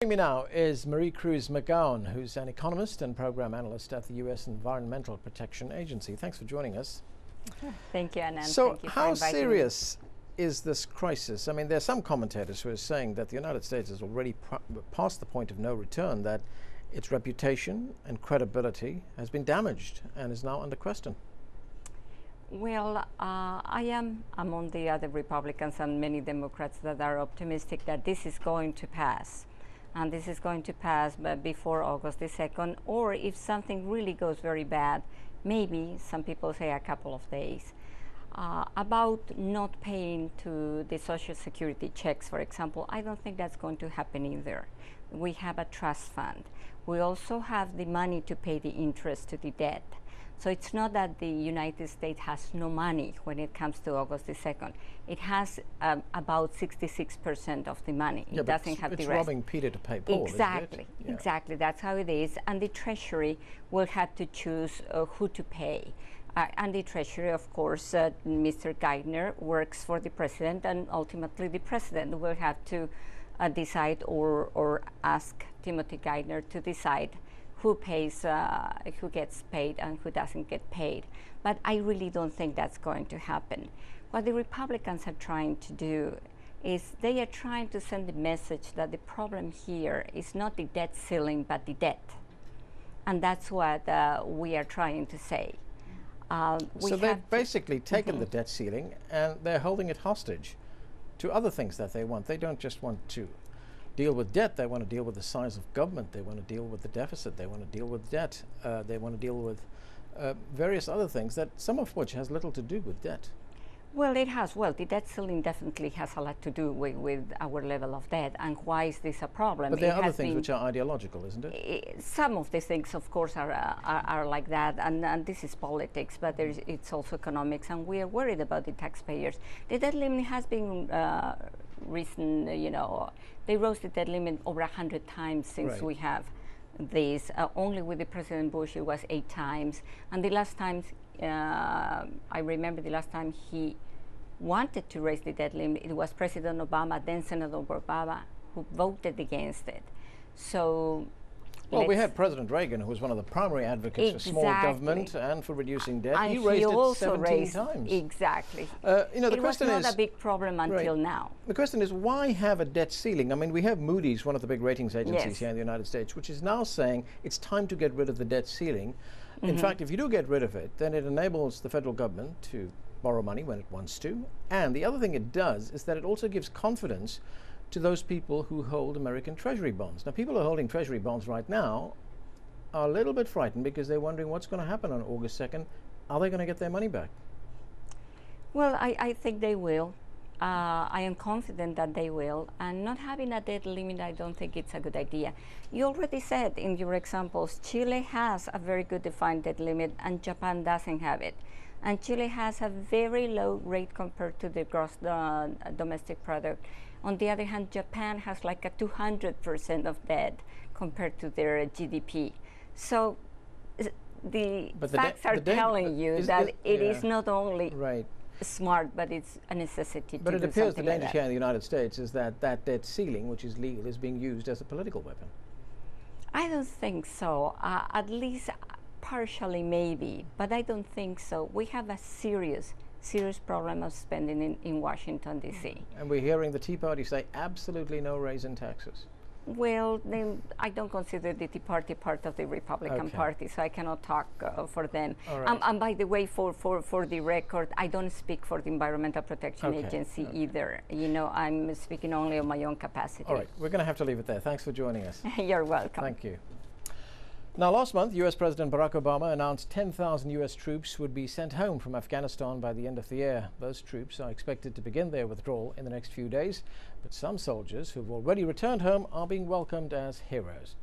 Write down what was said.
Joining me now is Maricruz Magowan, who's an economist and program analyst at the U.S. Environmental Protection Agency. Thanks for joining us. Thank you, Anand. So Thank you how for inviting serious is this crisis? I mean, there are some commentators who are saying that the United States has already passed the point of no return, that its reputation and credibility has been damaged and is now under question. Well, I am among the other Republicans and many Democrats that are optimistic that this is going to pass. And this is going to pass before August the 2nd, or if something really goes very bad, maybe, some people say, a couple of days. About not paying to the Social Security checks, for example, I don't think that's going to happen either. We have a trust fund. We also have the money to pay the interest to the debt. So it's not that the United States has no money when it comes to August the 2nd. It has about 66% of the money. Yeah, it doesn't have the rest. It's robbing Peter to pay Paul, exactly, isn't it? Yeah. Exactly. That's how it is. And the Treasury will have to choose who to pay. And the Treasury, of course, Mr. Geithner works for the President, and ultimately the President will have to decide or ask Timothy Geithner to decide who pays, who gets paid and who doesn't get paid. But I really don't think that's going to happen. What the Republicans are trying to do is they are trying to send the message that the problem here is not the debt ceiling, but the debt. And that's what we are trying to say. So they've basically taken the debt ceiling and they're holding it hostage to other things that they want. They don't just want to deal with debt, they want to deal with the size of government, they want to deal with the deficit, they want to deal with debt, they want to deal with various other things, that some of which has little to do with debt. Well, it has. Well, the debt ceiling definitely has a lot to do with our level of debt, and why is this a problem? But there are other things which are ideological, isn't it? Some of the things, of course, are like that, and this is politics, but it's also economics, and we are worried about the taxpayers. The debt limit has been risen, they rose the debt limit over 100 times since we have this. Only with the President Bush, it was 8 times, and the last time, I remember the last time he wanted to raise the debt limit, it was President Obama, then Senator Obama, who voted against it. So, well, we had President Reagan, who was one of the primary advocates for small government and for reducing debt. And he raised it 17 times. Exactly. The question was not a big problem until now. The question is, why have a debt ceiling? I mean, we have Moody's, one of the big ratings agencies here in the United States, which is now saying it's time to get rid of the debt ceiling. In fact, if you do get rid of it, then it enables the federal government to borrow money when it wants to. And the other thing it does is that it also gives confidence to those people who hold American Treasury bonds. Now, people who are holding Treasury bonds right now are a little bit frightened because they're wondering what's going to happen on August 2nd. Are they going to get their money back? Well, I think they will. I am confident that they will. And not having a debt limit, I don't think it's a good idea. You already said in your examples, Chile has a very good defined debt limit and Japan doesn't have it. And Chile has a very low rate compared to the gross domestic product. On the other hand, Japan has like a 200% of debt compared to their GDP. So the facts are telling you that it is not only smart, but it's a necessity to do something like that. But it appears the danger here in the United States is that that debt ceiling, which is legal, is being used as a political weapon. I don't think so. At least partially maybe, but I don't think so. We have a serious problem of spending in Washington, D.C. And we're hearing the Tea Party say absolutely no raise in taxes. Well, then I don't consider the Tea Party part of the Republican Party, so I cannot talk for them. And by the way, for the record, I don't speak for the Environmental Protection Agency either. I'm speaking only on my own capacity. All right, we're going to have to leave it there. Thanks for joining us. You're welcome. Thank you. Now, last month, US President Barack Obama announced 10,000 US troops would be sent home from Afghanistan by the end of the year. Those troops are expected to begin their withdrawal in the next few days, but some soldiers who've already returned home are being welcomed as heroes.